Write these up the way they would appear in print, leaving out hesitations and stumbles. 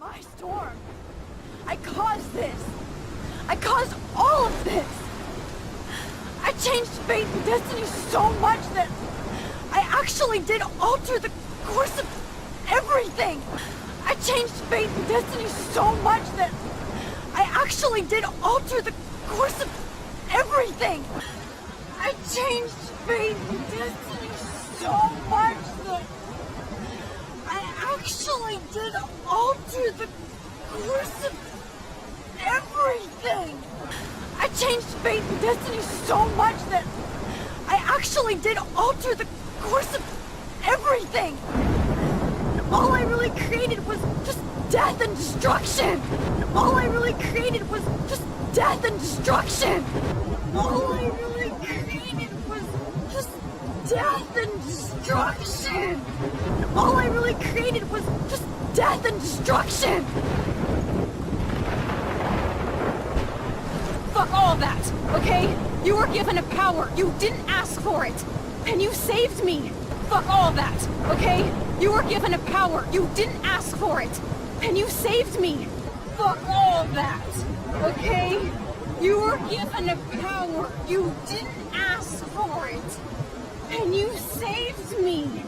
my storm. I caused this. I caused all of this. I changed fate and destiny so much that I actually did alter the course of everything. I changed fate and destiny so much that I actually did alter the course of everything. I changed fate and destiny so much that I actually did alter the course of everything. I changed fate and destiny so much that I actually did alter the course of everything. All I really created was just death and destruction. All I really created was just death and destruction. All I really created was just death and destruction. All I really created was just death and destruction. Fuck all that, okay? You were given a power. You didn't ask for it. And you saved me. Fuck all that, okay? You were given a power. You didn't ask for it. And you saved me. Fuck all that, okay? You were given a power. You didn't ask for it. And you saved me.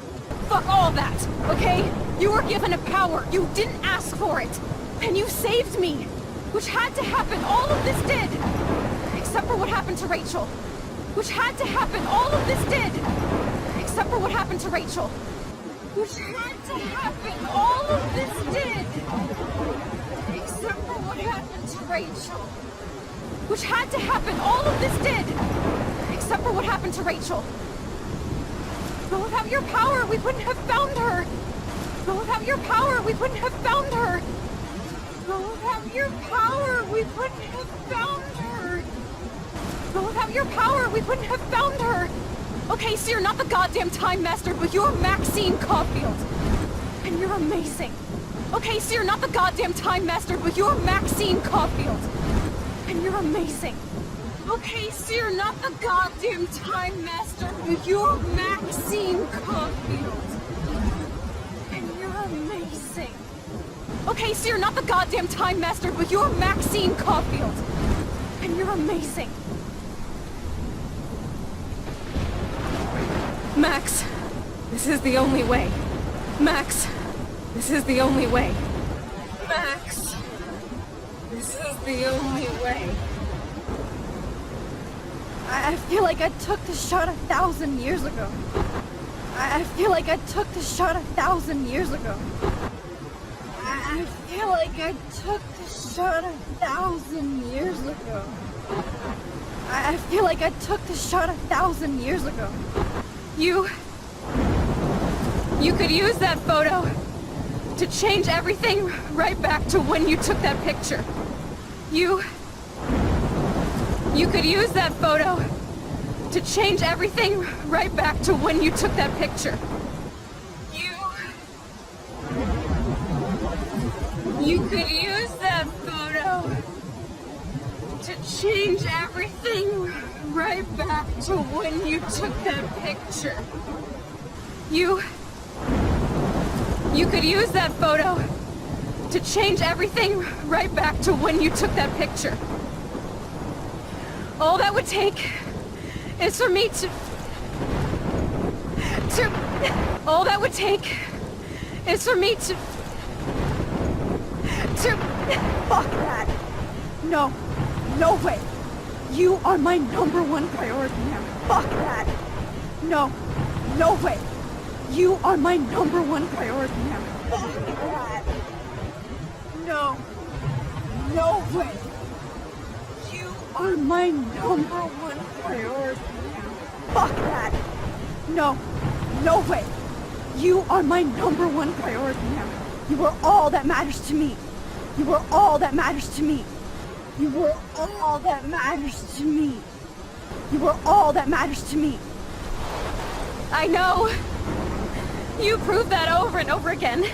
Fuck all that, okay? You were given a power. You didn't ask for it. And you saved me. Which had to happen. All of this did. Except for what happened to Rachel. Which had to happen. All of this did. Except for what happened to Rachel. Which had to happen. All of this did. Except for what happened to Rachel. Which had to happen. All of this did. Except for what happened to Rachel. But without your power, we wouldn't have found her. But without your power, we wouldn't have found her. But without your power, we wouldn't have found her. But without your power, we wouldn't have found her. Okay, so you're not the goddamn Time Master, but you're Maxine Caulfield. And you're amazing. Okay, so you're not the goddamn Time Master, but you're Maxine Caulfield. And you're amazing. Okay, so you're not the goddamn Time Master, but you're Maxine Caulfield. And you're amazing. Okay, so you're not the goddamn Time Master, but you're Maxine Caulfield. And you're amazing. Max, this is the only way. Max, this is the only way. Max, this is the only way. I feel like I took the shot 1,000 years ago. I feel like I took the shot 1,000 years ago. I feel like I took the shot 1,000 years ago. I feel like I took the shot 1,000 years ago. You could use that photo to change everything right back to when you took that picture. You could use that photo to change everything right back to when you took that picture. You could use that photo to change everything right back to when you took that picture. You could use that photo to change everything right back to when you took that picture. All that would take is for me to all that would take is for me to fuck that. No, no way. You are my #1 priority now. Fuck that. No, no way. You are my #1 priority now. Fuck that. No, no way. You are my #1 priority now. Fuck that. No, no way. You are my #1 priority now. You are all that matters to me. You are all that matters to me. You are all that matters to me. You are all that matters to me. I know. You prove that over and over again.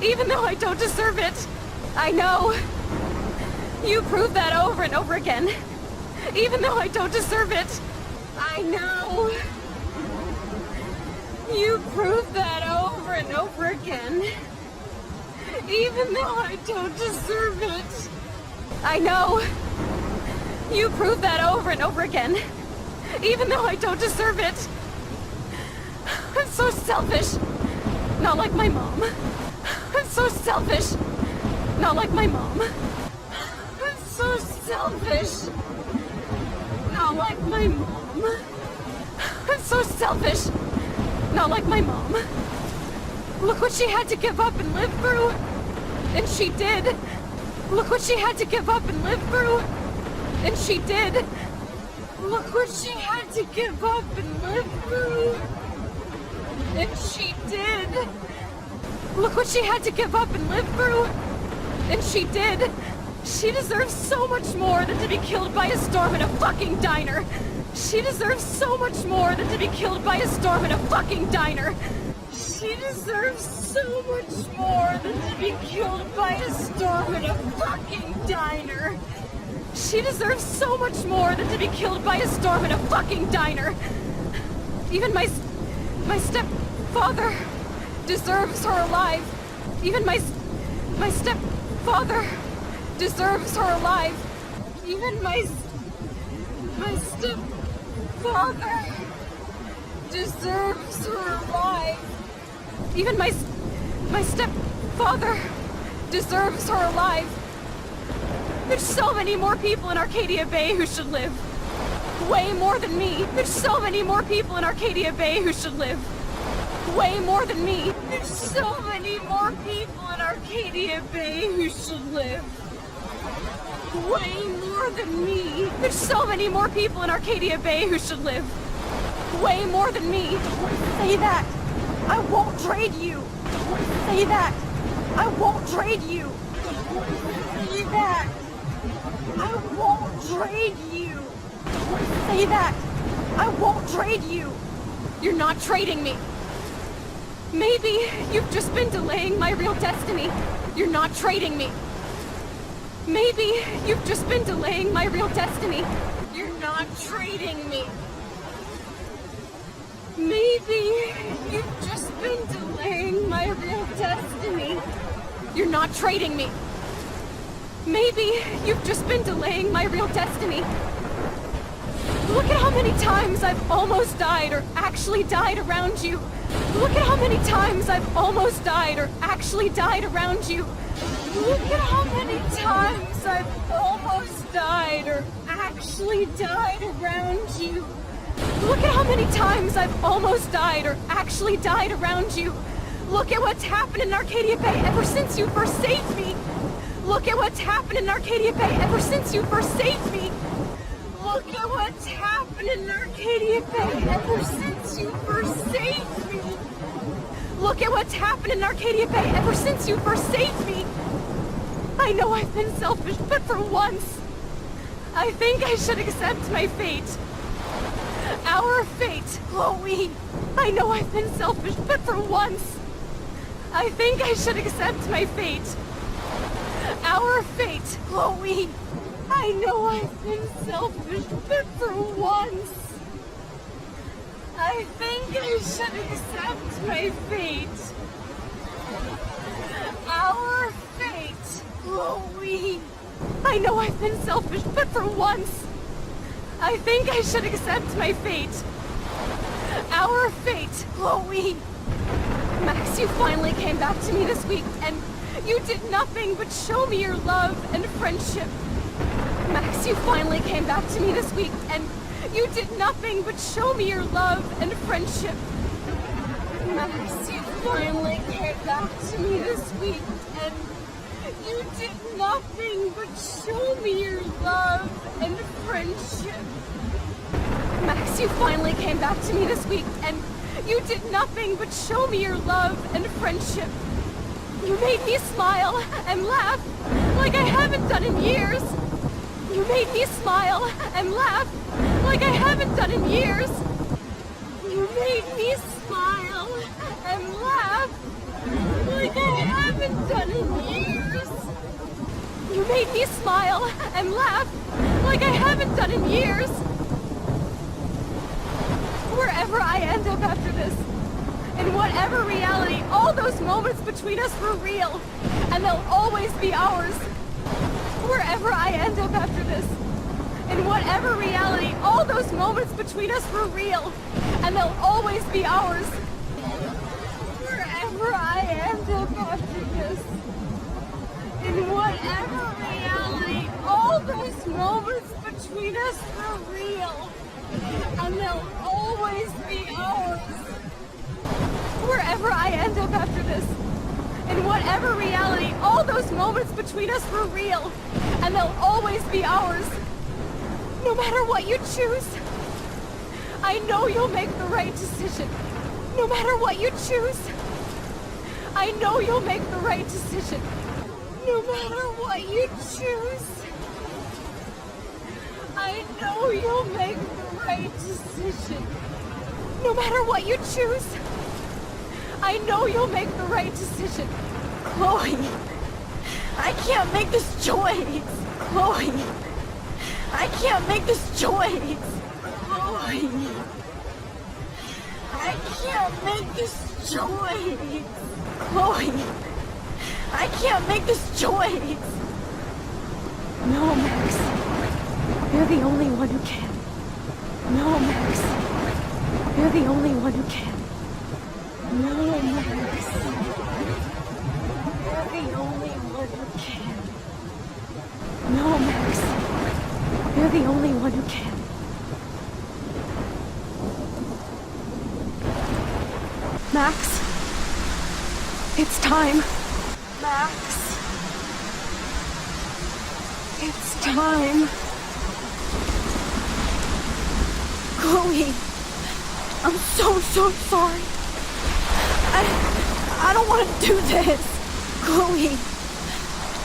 Even though I don't deserve it. I know. You prove that over and over again. Even though I don't deserve it. I know. You prove that over and over again. Even though I don't deserve it. I know. You prove that over and over again. Even though I don't deserve it. I'm so selfish. Not like my mom. I'm so selfish. Not like my mom. I'm so selfish. Not like my mom. I'm so selfish. Not like my mom. Look what she had to give up and live through. And she did. Look what she had to give up and live through. And she did. Look what she had to give up and live through. And she did. Look what she had to give up and live through. And she did. She deserves so much more than to be killed by a storm in a fucking diner. She deserves so much more than to be killed by a storm in a fucking diner. She deserves so much more than to be killed by a storm in a fucking diner. She deserves so much more than to be killed by a storm in a fucking diner. Even my stepfather deserves her alive. Even my stepfather deserves her alive. Even my stepfather deserves her alive. Even my stepfather deserves her alive. There's so many more people in Arcadia Bay who should live. Way more than me. There's so many more people in Arcadia Bay who should live. Way more than me. There's so many more people in Arcadia Bay who should live. Way more than me. There's so many more people in Arcadia Bay who should live. Way more than me. Don't say that. I won't trade you. Don't say that. I won't trade you. Don't say that. I won't trade you. Don't say that. I won't trade you. You're not trading me. Maybe you've just been delaying my real destiny. You're not trading me. Maybe you've just been delaying my real destiny. You're not trading me. Maybe you've just been delaying my real destiny. You're not trading me. Maybe you've just been delaying my real destiny. Look at how many times I've almost died or actually died around you. Look at how many times I've almost died or actually died around you. Look at how many times I've almost died or actually died around you. Look at how many times I've almost died or actually died around you. Look at what's happened in Arcadia Bay ever since you first saved me. Look at what's happened in Arcadia Bay ever since you first saved me. Look at what's happened in Arcadia Bay ever since you first saved me. Look at what's happened in Arcadia Bay ever since you first saved me. I know I've been selfish, but for once, I think I should accept my fate. Our fate, Chloe. I know I've been selfish, but for once, I think I should accept my fate. Our fate, Chloe. I know I've been selfish, but for once, I think I should accept my fate. Our fate, Chloe. I know I've been selfish, but for once, I think I should accept my fate. Our fate, Chloe. Max, you finally came back to me this week, and you did nothing but show me your love and friendship. Max, you finally came back to me this week, and you did nothing but show me your love and friendship. Max, you finally came back to me this week, and you did nothing but show me your love and friendship. Max, you finally came back to me this week, and you did nothing but show me your love and friendship. You made me smile and laugh like I haven't done in years. You made me smile and laugh like I haven't done in years. You made me smile and laugh like I haven't done in years. You made me smile and laugh like I haven't done in years. Wherever I end up after this, In whatever reality, all those moments between us were real, and they'll always be ours. Wherever I end up after this, in whatever reality, all those moments between us were real, and they'll always be ours. Wherever I end up after this, in whatever reality, all those moments between us were real, and they'll always be ours. Wherever I end up after this, in whatever reality, all those moments between us were real, and they'll always be ours. No matter what you choose, I know you'll make the right decision. No matter what you choose, I know you'll make the right decision. No matter what you choose, I know you'll make the right decision. No matter what you choose, I know you'll make the right decision. Chloe, I can't make this choice. Chloe, I can't make this choice. Chloe, I can't make this choice. Chloe, I can't make this choice. No, Max. You're the only one who can. No, Max. You're the only one who can. No, Max. You're the only one who can. No, Max. You're the only one who can. Max. It's time. Max. It's time. Chloe. I'm so sorry. I don't want to do this. Chloe.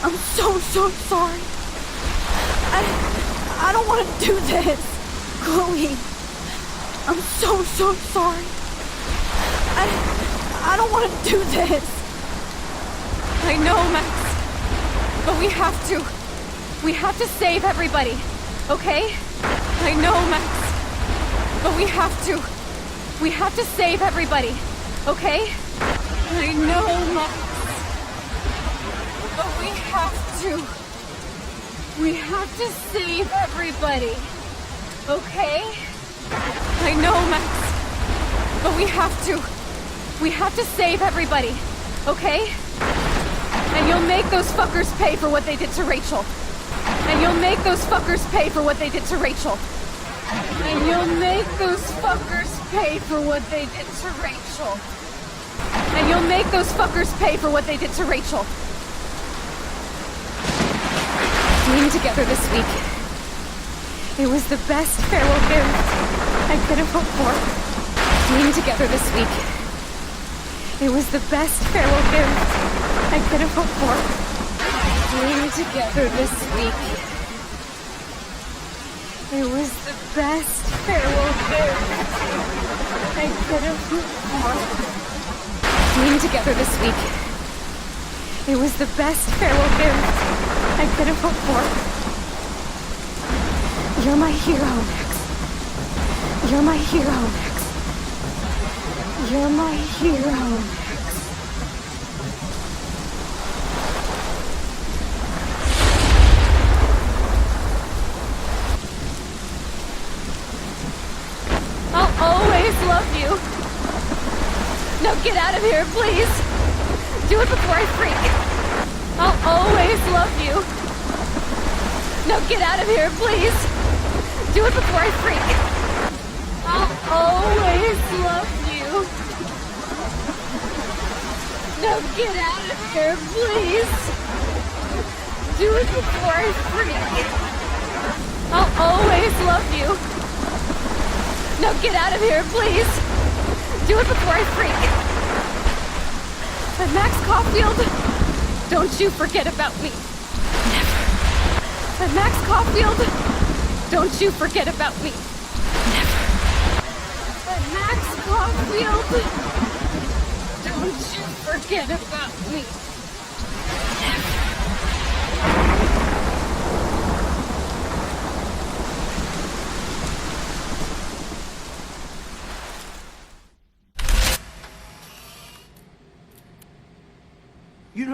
I'm so sorry. I don't want to do this. Chloe. I'm so sorry. I don't want to do this. I know, Max. But we have to. We have to save everybody. Okay? I know, Max. But we have to. We have to save everybody. Okay? I know, Max. But we have to. We have to save everybody. Okay? I know, Max. But we have to. We have to save everybody. Okay? And you'll make those fuckers pay for what they did to Rachel. And you'll make those fuckers pay for what they did to Rachel. And you'll make those fuckers pay for what they did to Rachel. And you'll make those fuckers pay for what they did to Rachel. Being together this week. It was the best farewell gift I could have hoped for. Being together this week. It was the best farewell gift I could have hoped for. Being together this week. It was the best farewell gift I could have hoped for. Being together this week. It was the best farewell gift I could have hoped for. You're my hero, Max. You're my hero, Max. You're my hero, Max. I'll always love you. Now get out of here, please. Do it before I freak. I'll always love you. Now get out of here, please. Do it before I freak. I'll always love you. Now get out of here, please. Do it before I freak. I'll always love you. Now get out of here, please. Do it before I freak. And Max Caulfield, don't you forget about me. Never. And Max Caulfield, don't you forget about me. Never. And Max Caulfield, don't you forget about me. Never.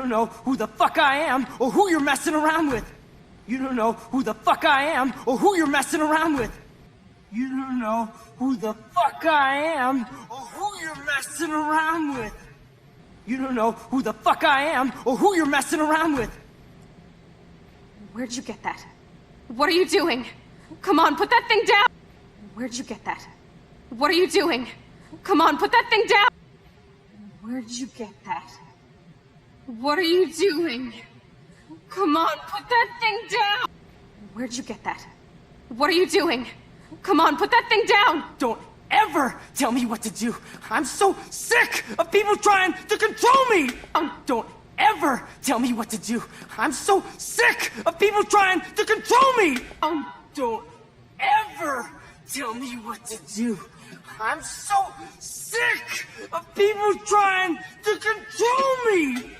don't know who the fuck I am or who you're messing around with. You don't know who the fuck I am or who you're messing around with. You don't know who the fuck I am or who you're messing around with. You don't know who the fuck I am or who you're messing around with. Where'd you get that? What are you doing? Come on, put that thing down! Where'd you get that? What are you doing? Come on, put that thing down! Where'd you get that? What are you doing? Come on, put that thing down! Where'd you get that? What are you doing? Come on, put that thing down! Don't ever tell me what to do. I'm so sick of people trying to control me. Don't ever tell me what to do. I'm so sick of people trying to control me. Don't ever tell me what to do. I'm so sick of people trying to control me.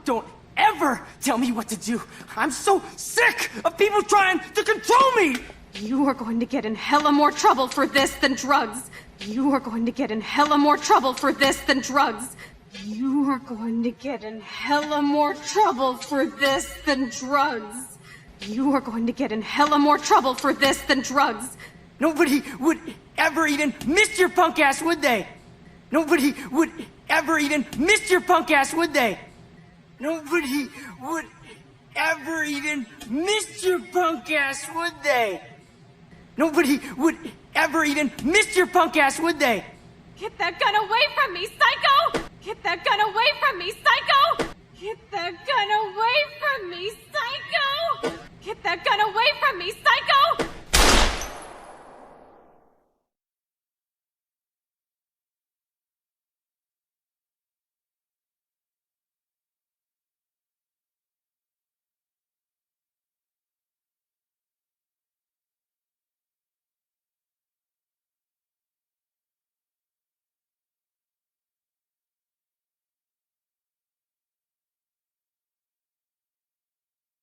Don't ever tell me what to do. I'm so sick of people trying to control me. You are going to get in hella more trouble for this than drugs. You are going to get in hella more trouble for this than drugs. You are going to get in hella more trouble for this than drugs. You are going to get in hella more trouble for this than drugs. Nobody would ever even miss your punk ass, would they? Nobody would ever even miss your punk ass, would they? Nobody would ever even miss your punk ass, would they? Nobody would ever even miss your punk ass, would they? Get that gun away from me, psycho! Get that gun away from me, psycho! Get that gun away